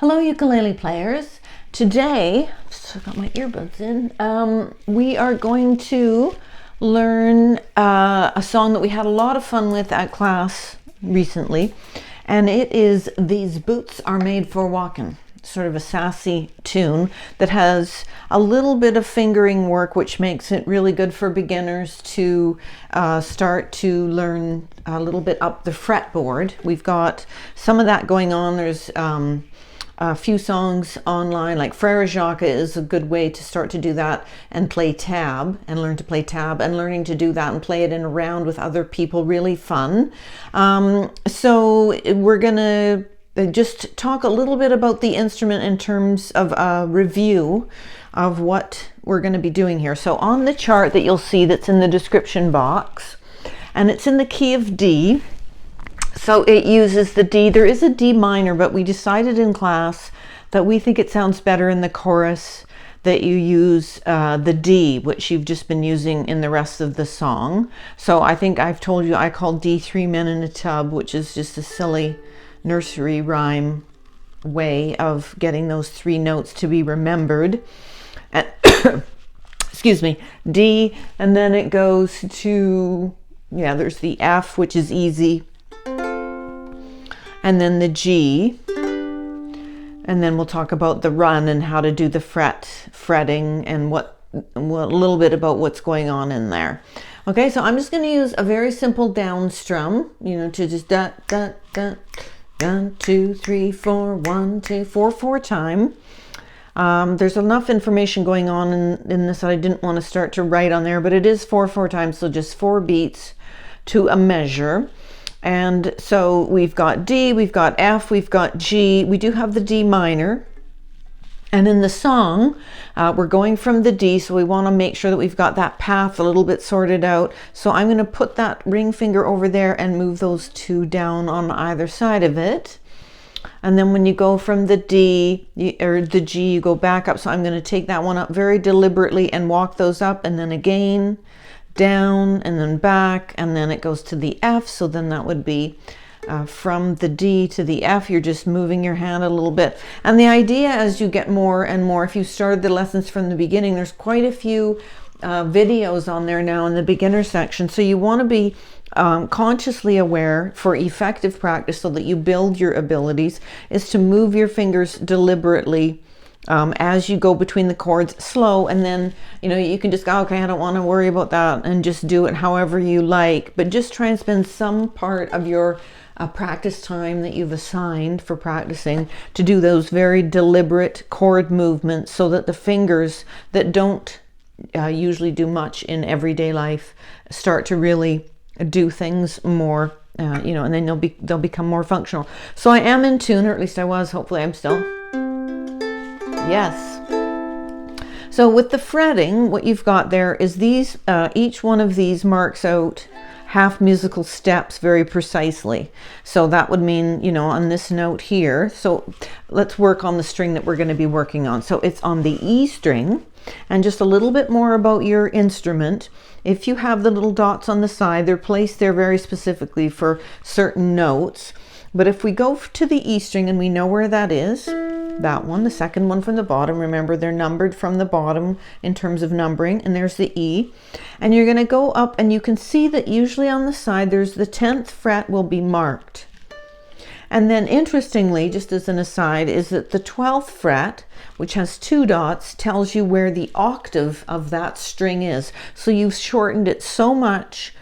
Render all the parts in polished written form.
Hello, ukulele players. Today, I've got my earbuds in, we are going to learn a song that we had a lot of fun with at class recently, and it is These Boots Are Made for Walkin'. Sort of a sassy tune that has a little bit of fingering work, which makes it really good for beginners to start to learn a little bit up the fretboard. We've got some of that going on. There's a few songs online, like Frere Jacques is a good way to start to do that and play tab and learn to play tab, and learning to do that and play it in a round with other people, really fun. So we're gonna just talk a little bit about the instrument in terms of a review of what we're going to be doing here. So on the chart that you'll see that's in the description box, and it's in the key of D, so it uses the D. There is a D minor, but we decided in class that we think it sounds better in the chorus that you use the D, which you've just been using in the rest of the song. So I think I've told you I call D Three Men in a Tub, which is just a silly nursery rhyme way of getting those three notes to be remembered. And excuse me, D, and then it goes to, there's the F, which is easy, and then the G, and then we'll talk about the run and how to do the fretting and a little bit about what's going on in there. Okay, so I'm just going to use a very simple down strum, to just da da da. 1, 2, 3, 4, 1, 2, 4, 4 time. There's enough information going on in this that I didn't want to start to write on there, but it is 4 4 times, so just 4 beats to a measure. And so we've got D, we've got F, we've got G, we do have the D minor. And in the song, we're going from the D, so we want to make sure that we've got that path a little bit sorted out. So I'm going to put that ring finger over there and move those two down on either side of it. And then when you go from the D or the G, you go back up. So I'm going to take that one up very deliberately and walk those up, and then again down and then back, and then it goes to the F. So then that would be from the D to the F, you're just moving your hand a little bit. And the idea, as you get more and more, if you started the lessons from the beginning, there's quite a few videos on there now in the beginner section. So you want to be consciously aware for effective practice, so that you build your abilities, is to move your fingers deliberately as you go between the chords, slow, and then you can just go, okay, I don't want to worry about that, and just do it however you like. But just try and spend some part of your practice time that you've assigned for practicing to do those very deliberate chord movements, so that the fingers that don't usually do much in everyday life start to really do things more, and then they'll become more functional. So I am in tune, or at least I was. Hopefully I'm still. Yes. So with the fretting, what you've got there is these, each one of these marks out half musical steps very precisely. So that would mean, on this note here, so let's work on the string that we're going to be working on. So it's on the E string. And just a little bit more about your instrument. If you have the little dots on the side, they're placed there very specifically for certain notes. But if we go to the E string and we know where that is, that one, the second one from the bottom, remember they're numbered from the bottom in terms of numbering, and there's the E. And you're going to go up, and you can see that usually on the side there's the 10th fret will be marked. And then interestingly, just as an aside, is that the 12th fret, which has 2 dots, tells you where the octave of that string is. So you've shortened it so much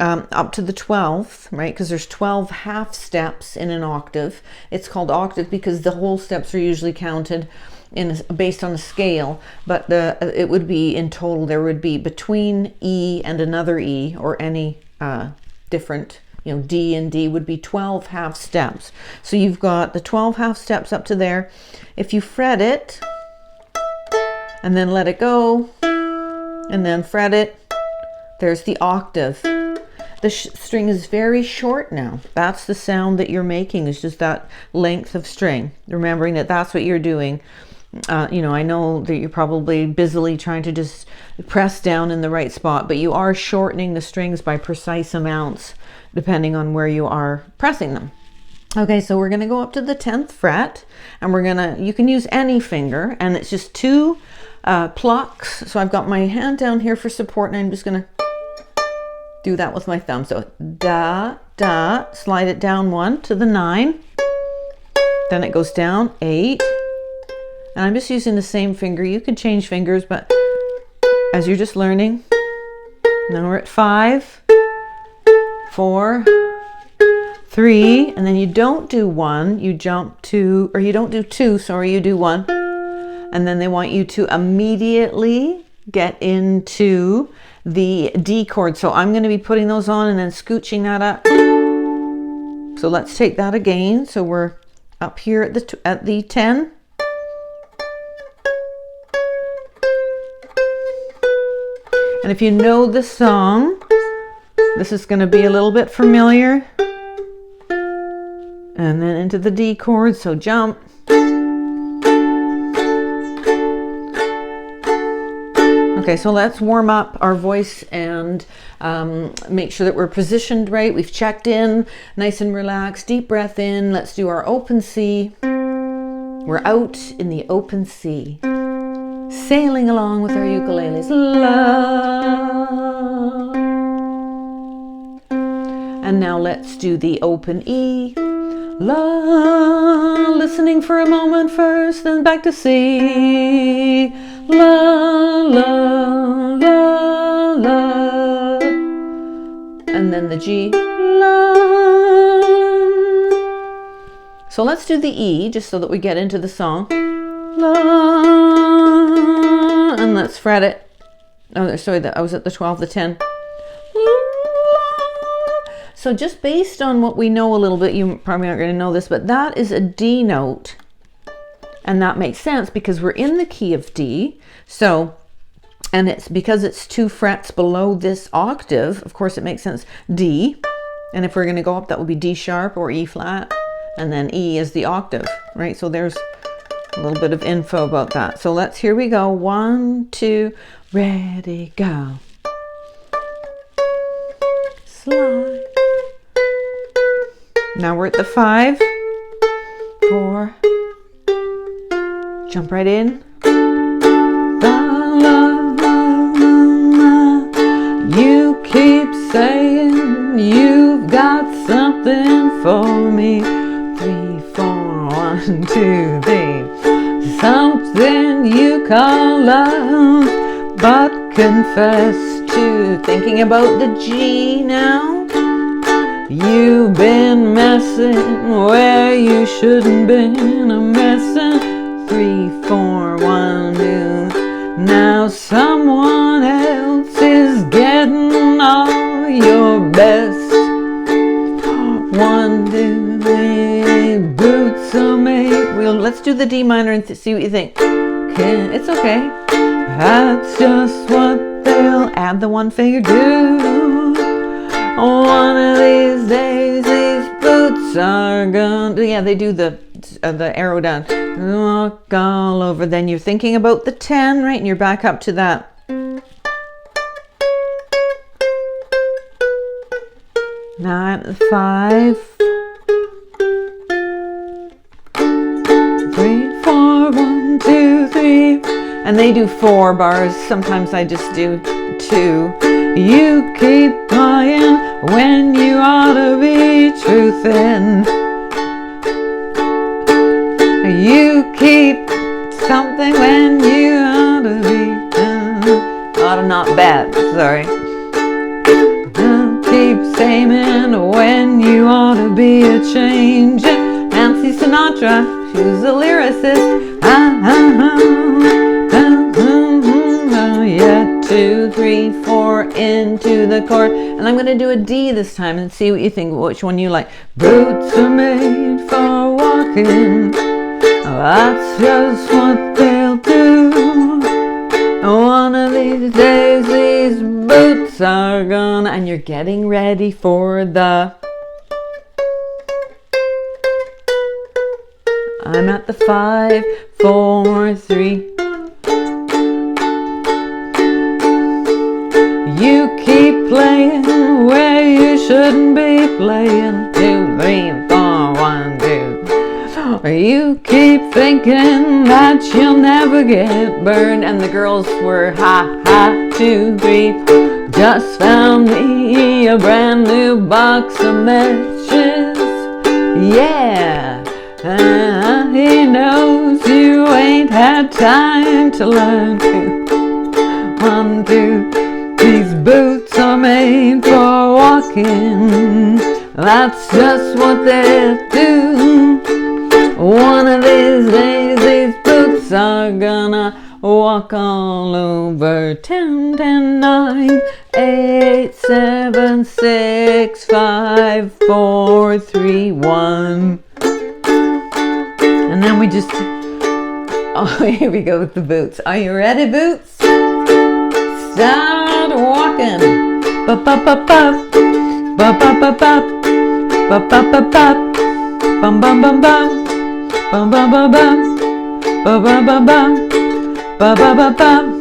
up to the 12th, right? Because there's 12 half steps in an octave. It's called octave because the whole steps are usually counted based on a scale, but it would be in total, there would be between E and another E, or any different, D and D would be 12 half steps. So you've got the 12 half steps up to there. If you fret it and then let it go and then fret it, there's the octave. The string is very short now. That's the sound that you're making, is just that length of string. Remembering that that's what you're doing. I know that you're probably busily trying to just press down in the right spot, but you are shortening the strings by precise amounts depending on where you are pressing them. Okay, so we're going to go up to the 10th fret, and you can use any finger, and it's just 2 plucks. So I've got my hand down here for support, and I'm just going to do that with my thumb. So da, da, slide it down 1 to the 9. Then it goes down 8. And I'm just using the same finger. You can change fingers, but as you're just learning. Now we're at 5, 4, 3, and then you don't do 1, you jump to, or you don't do 2, sorry, you do 1. And then they want you to immediately get into the D chord. So I'm going to be putting those on and then scooching that up. So let's take that again. So we're up here at the 10. And if you know the song, this is going to be a little bit familiar. And then into the D chord, so jump. Okay, so let's warm up our voice and make sure that we're positioned right. We've checked in, nice and relaxed, deep breath in. Let's do our open C. We're out in the open sea, sailing along with our ukuleles. La. And now let's do the open E. La, listening for a moment first, then back to C. La, la, la, la. And then the G. La. So let's do the E, just so that we get into the song. La. And let's fret it. Oh, sorry, I was at the 12, the 10. So just based on what we know a little bit, you probably aren't going to know this, but that is a D note. And that makes sense because we're in the key of D. So, and it's because it's 2 frets below this octave, of course it makes sense, D. And if we're going to go up, that would be D sharp or E flat. And then E is the octave, right? So there's a little bit of info about that. So here we go. 1, 2, ready, go. Slide. Now we're at the 5, 4, jump right in. La, la, la, la. You keep saying you've got something for me. 3, 4, 1, 2, 3. Something you call love, but confess to thinking about the G now. You've been messing where you shouldn't been a messin'. 3, 4, 1, 2. Now someone else is getting all your best. 1, 2, 3. Boots are made. Well, let's do the D minor and see what you think. Okay, it's okay. That's just what they'll add the 1 finger do. One of these days, these boots are gonna. Yeah, they do the arrow down. Walk all over. Then you're thinking about the 10, right? And you're back up to that. Now I'm at the 5. 3, 4, 1, 2, 3. And they do 4 bars. Sometimes I just do 2. You keep lying when you ought to be truthing. You keep something when you ought to be ought to not bet, sorry. You keep saying when you ought to be a change. Nancy Sinatra, she was a lyricist. Yeah, 2, 3, 4 into the chord. And I'm going to do a D this time and see what you think, which one you like. Boots are made for walking. That's just what they'll do. One of these days, these boots are gonna. And you're getting ready for the. I'm at the 5, 4, 3. You keep playing where you shouldn't be playing. 2, 3, 4, 1. You keep thinking that you'll never get burned. And the girls were ha ha 2, 3. Just found me a brand new box of matches. Yeah, he knows you ain't had time to learn to undo. These boots are made for walking. That's just what they do. One of these days, these boots are gonna walk all over. 10, 10, 9, 8, 7, 6, 5, 4, 3, 1. And then we just, oh, here we go with the boots. Are you ready, boots? Start walking. Ba-ba-ba-ba. Ba-ba-ba-ba. Ba-ba-ba-ba. Bum-bum-bum-bum. Bum-bum-bum-bum. Ba-ba-ba-bum. Ba-ba-ba-bum.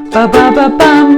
Ba-ba-ba-bum.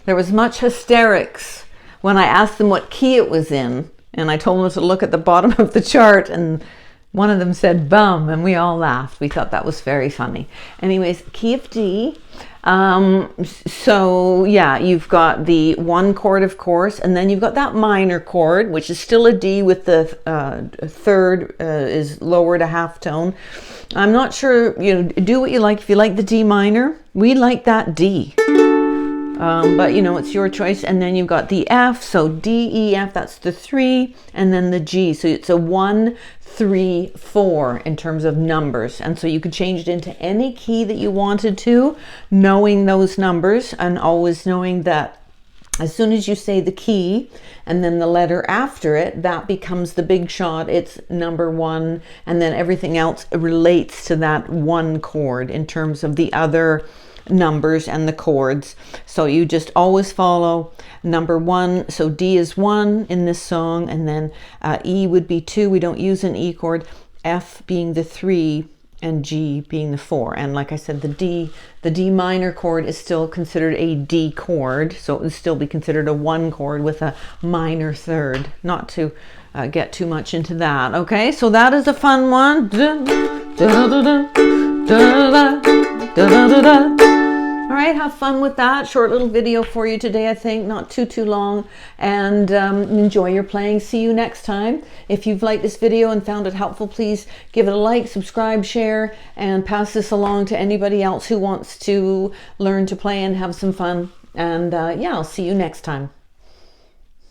There was much hysterics when I asked them what key it was in, and I told them to look at the bottom of the chart, and one of them said bum, and we all laughed. We thought that was very funny. Anyways, key of D. So yeah, you've got the 1 chord, of course, and then you've got that minor chord, which is still a D with the third is lowered a half tone. I'm not sure, do what you like. If you like the D minor, we like that D. But it's your choice. And then you've got the F, so D, E, F, that's the 3, and then the G. So it's a 1, 3, 4 in terms of numbers. And so you could change it into any key that you wanted to, knowing those numbers, and always knowing that as soon as you say the key and then the letter after it, that becomes the big shot. It's number 1, and then everything else relates to that 1 chord in terms of the other numbers and the chords. So you just always follow number 1. So D is 1 in this song, and then E would be 2. We don't use an E chord. F being the 3 and G being the 4. And like I said, the D minor chord is still considered a D chord, so it would still be considered a 1 chord with a minor third. Not to get too much into that. Okay, so that is a fun one. All right, have fun with that. Short little video for you today, I think. Not too long. And enjoy your playing. See you next time. If you've liked this video and found it helpful, please give it a like, subscribe, share, and pass this along to anybody else who wants to learn to play and have some fun. And yeah, I'll see you next time.